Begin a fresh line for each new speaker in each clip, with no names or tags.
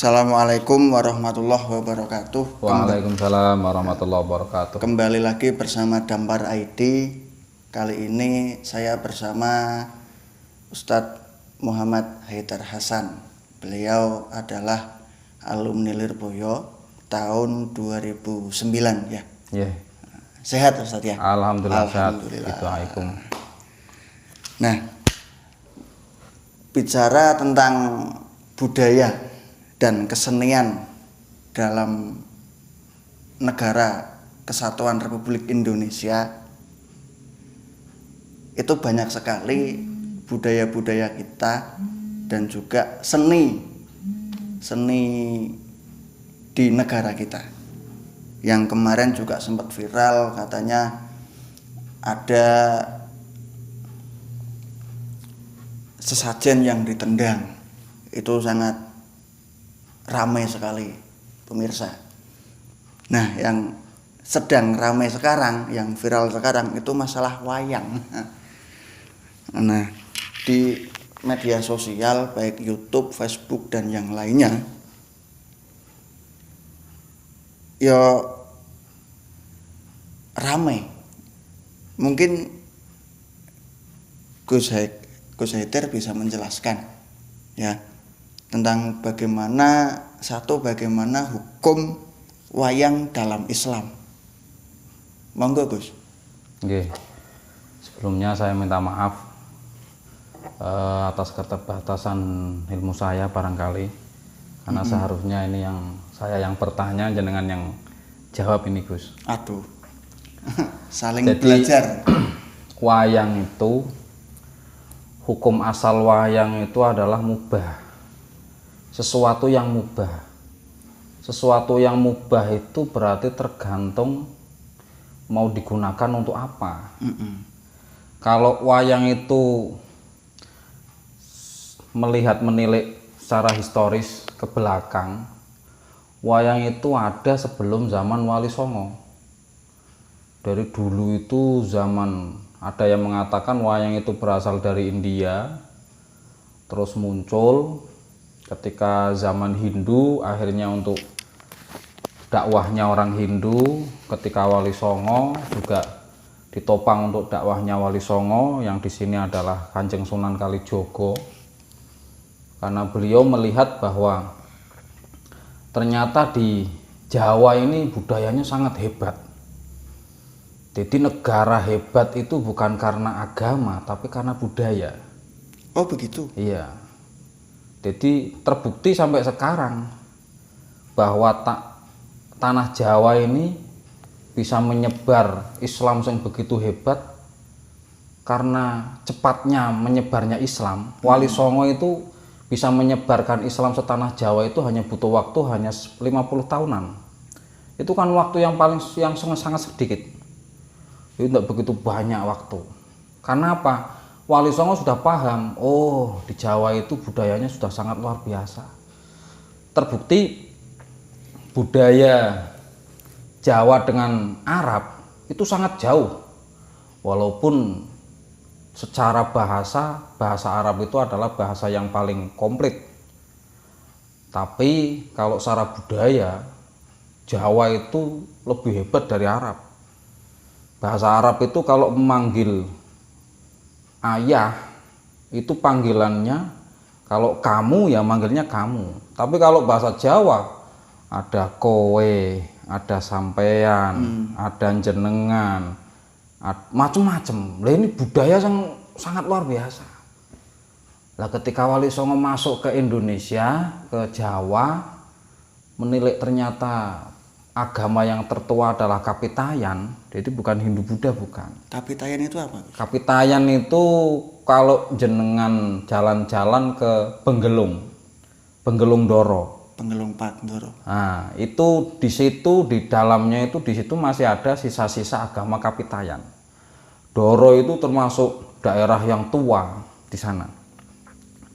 Assalamualaikum warahmatullahi wabarakatuh.
Waalaikumsalam warahmatullahi wabarakatuh.
Kembali lagi bersama Dampar ID. Kali ini saya bersama Ustadz Muhammad Haidar Hasan. Beliau adalah alumni Lirboyo tahun 2009 ya.
Yeah.
Sehat Ustadz ya?
Alhamdulillah,
Alhamdulillah.
Sehat. Assalamualaikum.
Nah, bicara tentang budaya dan kesenian dalam negara Kesatuan Republik Indonesia, itu banyak sekali budaya-budaya kita dan juga seni di negara kita. Yang kemarin juga sempat viral, katanya ada sesajen yang ditendang. Itu sangat ramai sekali pemirsa. Nah, yang sedang ramai sekarang, yang viral sekarang itu masalah wayang. Nah, di media sosial baik YouTube, Facebook dan yang lainnya, ya ramai. Mungkin Gus Haidar bisa menjelaskan ya tentang bagaimana hukum wayang dalam Islam. Monggo Gus.
Oke. Sebelumnya saya minta maaf atas keterbatasan ilmu saya barangkali, karena seharusnya ini yang bertanya, jenengan yang jawab ini Gus.
Aduh. Saling
Jadi,
belajar.
Wayang itu, hukum asal wayang itu adalah mubah. Sesuatu yang mubah. Sesuatu yang mubah itu berarti tergantung mau digunakan untuk apa. Kalau wayang itu menilik secara historis ke belakang, wayang itu ada sebelum zaman Wali Songo. Dari dulu itu ada yang mengatakan wayang itu berasal dari India, terus muncul ketika zaman Hindu, akhirnya untuk dakwahnya orang Hindu. Ketika Wali Songo juga ditopang untuk dakwahnya Wali Songo, yang di sini adalah Kanjeng Sunan Kalijogo, karena beliau melihat bahwa ternyata di Jawa ini budayanya sangat hebat. Jadi negara hebat itu bukan karena agama, tapi karena budaya.
Oh begitu?
Iya. Jadi terbukti sampai sekarang bahwa tanah Jawa ini bisa menyebar Islam yang begitu hebat karena cepatnya menyebarnya Islam. Wali Songo itu bisa menyebarkan Islam setanah Jawa itu hanya butuh waktu hanya 50 tahunan. Itu kan waktu yang sangat sedikit. Itu tidak begitu banyak waktu. Karena apa? Wali Songo sudah paham, oh di Jawa itu budayanya sudah sangat luar biasa. Terbukti budaya Jawa dengan Arab itu sangat jauh. Walaupun secara bahasa Arab itu adalah bahasa yang paling komplit. Tapi kalau secara budaya, Jawa itu lebih hebat dari Arab. Bahasa Arab itu kalau memanggil ayah itu panggilannya, kalau kamu ya manggilnya kamu. Tapi kalau bahasa Jawa ada kowe, ada sampean, ada jenengan, macem-macem. Lah ini budaya yang sangat luar biasa. Lah ketika Wali Songo masuk ke Indonesia, ke Jawa, menilik ternyata agama yang tertua adalah Kapitayan. Jadi bukan Hindu Buddha, bukan.
Kapitayan itu apa?
Kapitayan itu kalau jenengan jalan-jalan ke Benggelung Doro.
Benggelung Pandoro.
Nah, itu di situ, di dalamnya itu di situ masih ada sisa-sisa agama Kapitayan. Doro itu termasuk daerah yang tua di sana.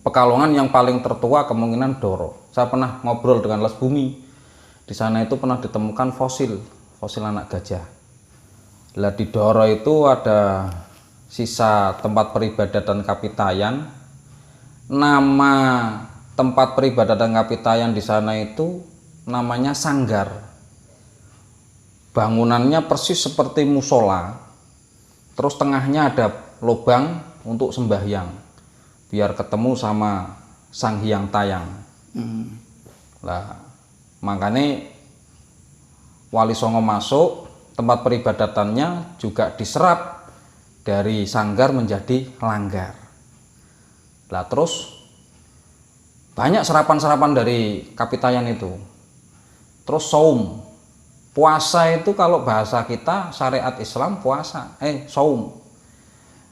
Pekalongan yang paling tertua kemungkinan Doro. Saya pernah ngobrol dengan Les Bumi. Di sana itu pernah ditemukan fosil anak gajah. Lah di Doro itu ada sisa tempat peribadatan Kapitayan. Nama tempat peribadatan Kapitayan di sana itu namanya sanggar. Bangunannya persis seperti musola, terus tengahnya ada lubang untuk sembahyang, biar ketemu sama Sang Hyang Tayang. Lah, makanya Wali Songo masuk, tempat peribadatannya juga diserap dari sanggar menjadi langgar. Lah terus banyak serapan-serapan dari Kapitayan itu. Terus saum, puasa itu kalau bahasa kita syariat Islam puasa, saum.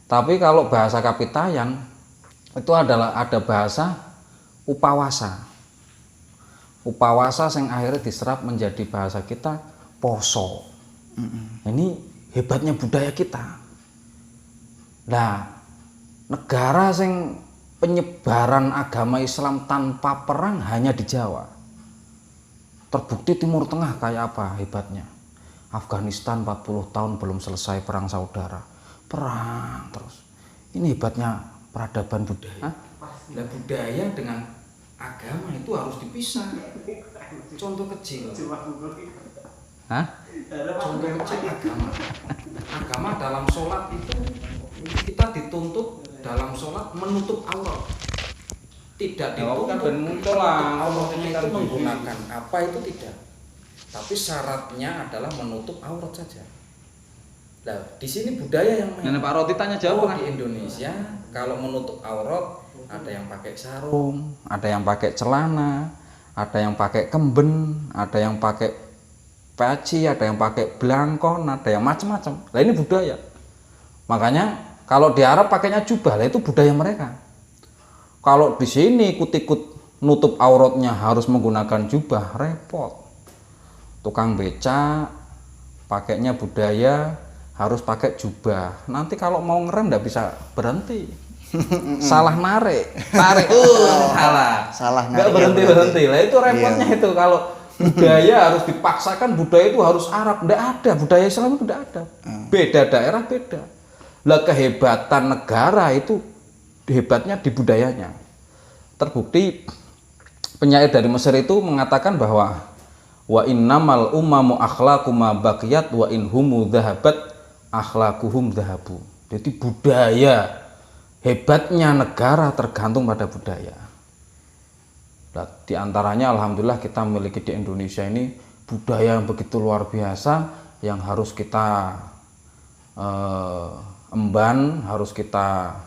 Tapi kalau bahasa Kapitayan itu ada bahasa upawasa. Upawasa yang akhirnya diserap menjadi bahasa kita poso. Ini hebatnya budaya kita. Nah, negara yang penyebaran agama Islam tanpa perang hanya di Jawa. Terbukti Timur Tengah kayak apa hebatnya. Afghanistan 40 tahun belum selesai perang saudara. Perang terus. Ini hebatnya peradaban budaya. Nah, budaya dengan agama itu harus dipisah. Contoh kecil. Contoh kecil agama. Agama dalam sholat itu kita dituntut dalam sholat menutup aurat. Tidak dituntut menutup auratnya itu menggunakan apa itu tidak. Tapi syaratnya adalah menutup aurat saja. Nah, di sini budaya yang main. Pak Roti tanya jawab di Indonesia kalau menutup aurat ada yang pakai sarung, ada yang pakai celana, ada yang pakai kemben, ada yang pakai peci, ada yang pakai blangkon, ada yang macam-macam. Nah, ini budaya. Makanya kalau di Arab pakainya jubah, lah itu budaya mereka. Kalau di sini ikut-ikut nutup auratnya harus menggunakan jubah, repot. Tukang beca pakainya budaya harus pakai jubah. Nanti kalau mau ngerem nggak bisa berhenti. Salah narik, tarik, salah narik. Nggak berhenti. Lah itu repotnya itu kalau budaya harus dipaksakan, budaya itu harus Arab. Nggak ada, budaya Islam itu nggak ada. Beda daerah beda. Lah kehebatan negara itu hebatnya di budayanya. Terbukti penyair dari Mesir itu mengatakan bahwa wa innamal ummamu akhlaquma baqiyat wa inhumu dhahabat akhlaquhum dhahabu. Jadi budaya, hebatnya negara tergantung pada budaya. Nah, di antaranya alhamdulillah kita memiliki di Indonesia ini budaya yang begitu luar biasa yang harus kita emban, harus kita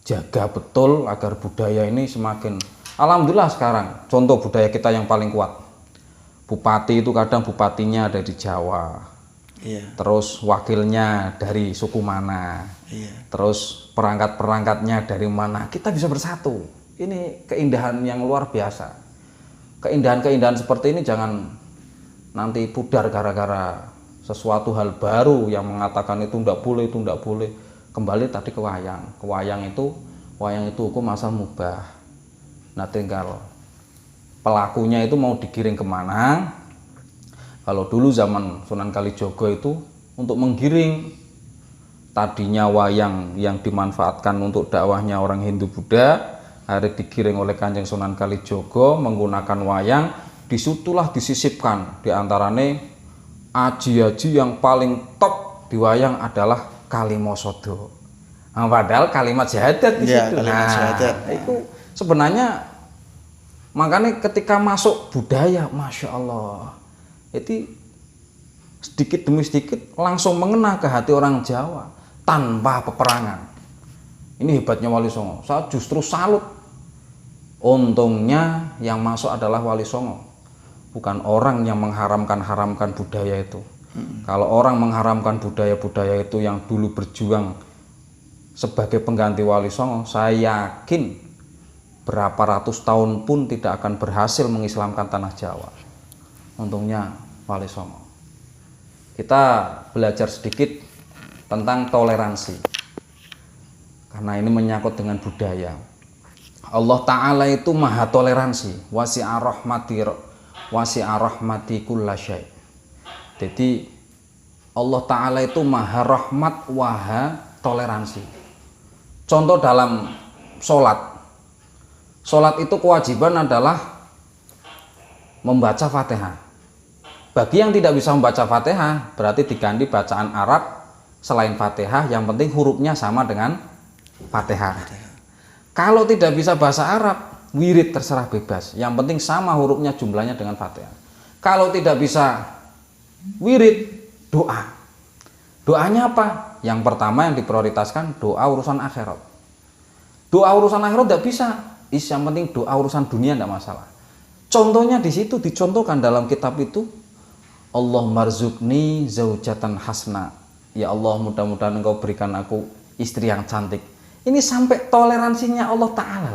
jaga betul agar budaya ini semakin, alhamdulillah sekarang contoh budaya kita yang paling kuat. Bupati itu kadang bupatinya ada di Jawa. Terus wakilnya dari suku mana. Terus perangkat-perangkatnya dari mana. Kita bisa bersatu. Ini keindahan yang luar biasa. Keindahan-keindahan seperti ini jangan nanti pudar gara-gara sesuatu hal baru yang mengatakan itu enggak boleh, itu enggak boleh. Kembali tadi ke wayang. Wayang itu hukum asal mubah. Nah, tinggal pelakunya itu mau digiring kemana. Kalau dulu zaman Sunan Kalijogo itu untuk menggiring, tadinya wayang yang dimanfaatkan untuk dakwahnya orang Hindu Buddha, hari digiring oleh Kanjeng Sunan Kalijogo menggunakan wayang, disitulah disisipkan diantaranya aji-aji yang paling top di wayang adalah Kalimosodo. Nah, padahal kalimat syahadat di situ. Itu sebenarnya makanya ketika masuk budaya, masya Allah, itu sedikit demi sedikit langsung mengena ke hati orang Jawa tanpa peperangan. Ini hebatnya Wali Songo. Saya justru salut. Untungnya yang masuk adalah Wali Songo, bukan orang yang mengharamkan budaya itu. Kalau orang mengharamkan budaya-budaya itu yang dulu berjuang sebagai pengganti Wali Songo, saya yakin berapa ratus tahun pun tidak akan berhasil mengislamkan tanah Jawa. Untungnya Wali Songo. Kita belajar sedikit tentang toleransi, karena ini menyangkut dengan budaya. Allah Ta'ala itu maha toleransi. Wasi'a rahmati kullasyai. Jadi Allah Ta'ala itu maha rahmat, maha toleransi. Contoh dalam sholat Sholat itu kewajiban adalah membaca Fatihah. Bagi yang tidak bisa membaca Fatihah, berarti diganti bacaan Arab selain Fatihah, yang penting hurufnya sama dengan Fatihah. Kalau tidak bisa bahasa Arab, wirid terserah bebas. Yang penting sama hurufnya, jumlahnya dengan Fatihah. Kalau tidak bisa wirid, doa. Doanya apa? Yang pertama yang diprioritaskan doa urusan akhirat. Doa urusan akhirat tidak bisa. Yang penting doa urusan dunia tidak masalah. Contohnya di situ dicontohkan dalam kitab itu, Allah marzuqni zaujatan hasna. Ya Allah, mudah-mudahan Engkau berikan aku istri yang cantik. Ini sampai toleransinya Allah Ta'ala.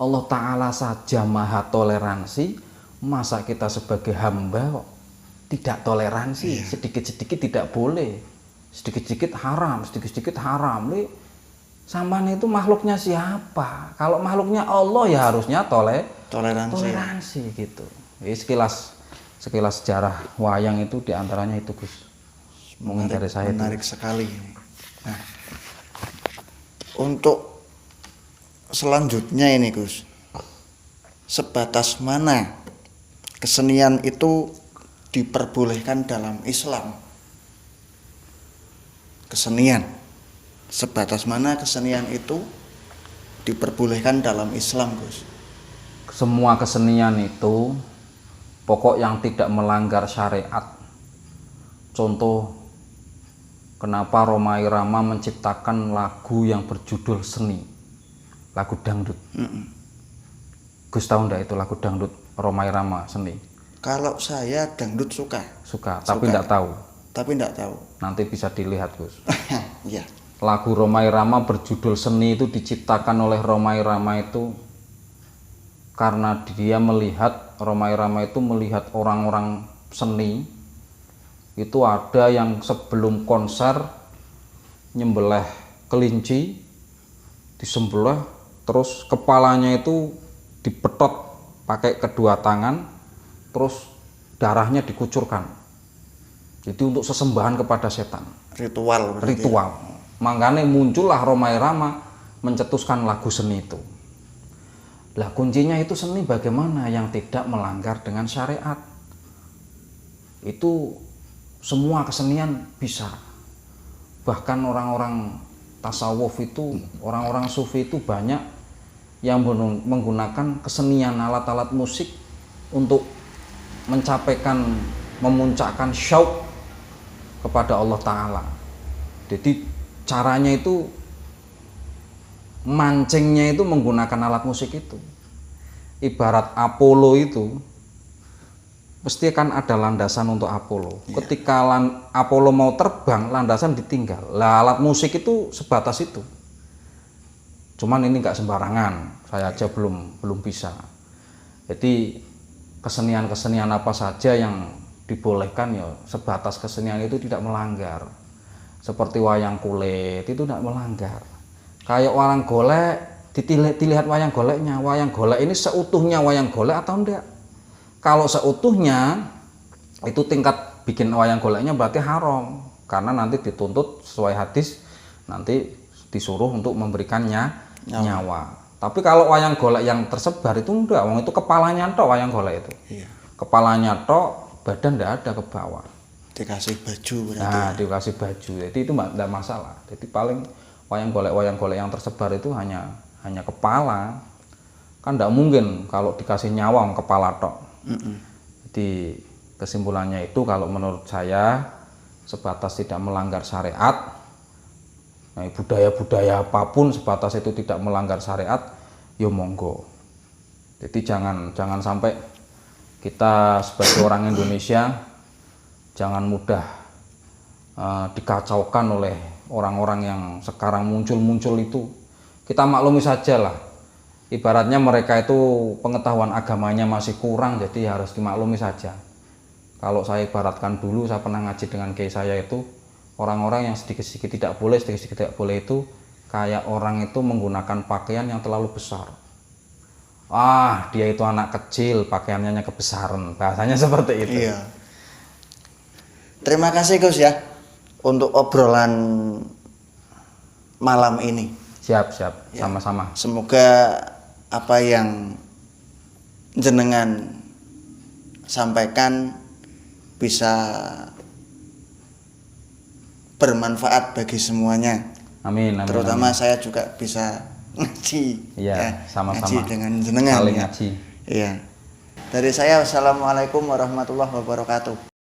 Allah Ta'ala saja maha toleransi, masa kita sebagai hamba kok tidak toleransi? Sedikit-sedikit tidak boleh, sedikit-sedikit haram, sedikit-sedikit haram. Sampean itu makhluknya siapa? Kalau makhluknya Allah ya harusnya toleransi gitu. Jadi sekilas sejarah wayang itu diantaranya itu, Gus. Mungkin dari saya
menarik itu sekali. Nah, untuk selanjutnya ini, Gus, sebatas mana kesenian itu diperbolehkan dalam Islam? Kesenian, sebatas mana kesenian itu diperbolehkan dalam Islam, Gus?
Semua kesenian itu pokok yang tidak melanggar syariat. Contoh, kenapa Rhoma Irama menciptakan lagu yang berjudul seni, lagu dangdut? Gus tahu enggak itu lagu dangdut Rhoma Irama seni?
Kalau saya dangdut suka,
tapi enggak tahu.
Nanti
bisa dilihat, Gus.
Ya.
Lagu Rhoma Irama berjudul seni itu diciptakan oleh Rhoma Irama itu karena dia melihat, Rhoma Irama itu melihat orang-orang seni itu ada yang sebelum konser nyembelih kelinci, disembelih, terus kepalanya itu dipetot pakai kedua tangan, terus darahnya dikucurkan. Jadi untuk sesembahan kepada setan.
Ritual.
Makanya muncullah Rhoma Irama mencetuskan lagu seni itu. Lah kuncinya itu seni bagaimana yang tidak melanggar dengan syariat. Itu semua kesenian bisa. Bahkan orang-orang tasawuf itu, orang-orang sufi itu banyak yang menggunakan kesenian alat-alat musik untuk memuncakkan syauq kepada Allah Ta'ala. Jadi caranya itu, mancingnya itu menggunakan alat musik itu. Ibarat Apollo itu pasti kan ada landasan untuk Apollo. Ketika Apollo mau terbang, landasan ditinggal. Lah alat musik itu sebatas itu. Cuman ini nggak sembarangan, saya aja belum bisa. Jadi kesenian-kesenian apa saja yang dibolehkan ya sebatas kesenian itu tidak melanggar. Seperti wayang kulit itu tidak melanggar. Kayak wayang golek, dilihat wayang goleknya. Wayang golek ini seutuhnya wayang golek atau enggak? Kalau seutuhnya itu tingkat bikin wayang goleknya berarti haram, karena nanti dituntut sesuai hadis, nanti disuruh untuk memberikannya nyawa. Tapi kalau wayang golek yang tersebar itu enggak, wong itu kepalanya tok wayang golek itu. Iya. Kepalanya tok, badan enggak ada ke bawah.
Dikasih baju berarti.
Nah, dikasih baju. Jadi itu enggak masalah. Jadi paling wayang golek yang tersebar itu hanya kepala. Kan enggak mungkin kalau dikasih nyawa kepala tok. Jadi kesimpulannya itu kalau menurut saya sebatas tidak melanggar syariat. Nah, budaya-budaya apapun sebatas itu tidak melanggar syariat, yo monggo. Jadi jangan sampai kita sebagai orang Indonesia jangan mudah dikacaukan oleh orang-orang yang sekarang muncul itu. Kita maklumi saja lah. Ibaratnya mereka itu pengetahuan agamanya masih kurang, jadi harus dimaklumi saja. Kalau saya ibaratkan dulu, saya pernah ngaji dengan kiai saya itu, orang-orang yang sedikit-sedikit tidak boleh itu kayak orang itu menggunakan pakaian yang terlalu besar. Dia itu anak kecil, pakaiannya kebesaran, bahasanya seperti itu.
Iya. Terima kasih Gus ya untuk obrolan malam ini.
Siap, sama-sama.
Semoga apa yang jenengan sampaikan bisa bermanfaat bagi semuanya.
Amin, amin.
Terutama
amin.
saya juga bisa ngaji.
Iya, sama-sama.
Ngaji dengan jenengan.
Saling
ya.
ngaji.
Iya. Dari saya, wassalamualaikum warahmatullahi wabarakatuh.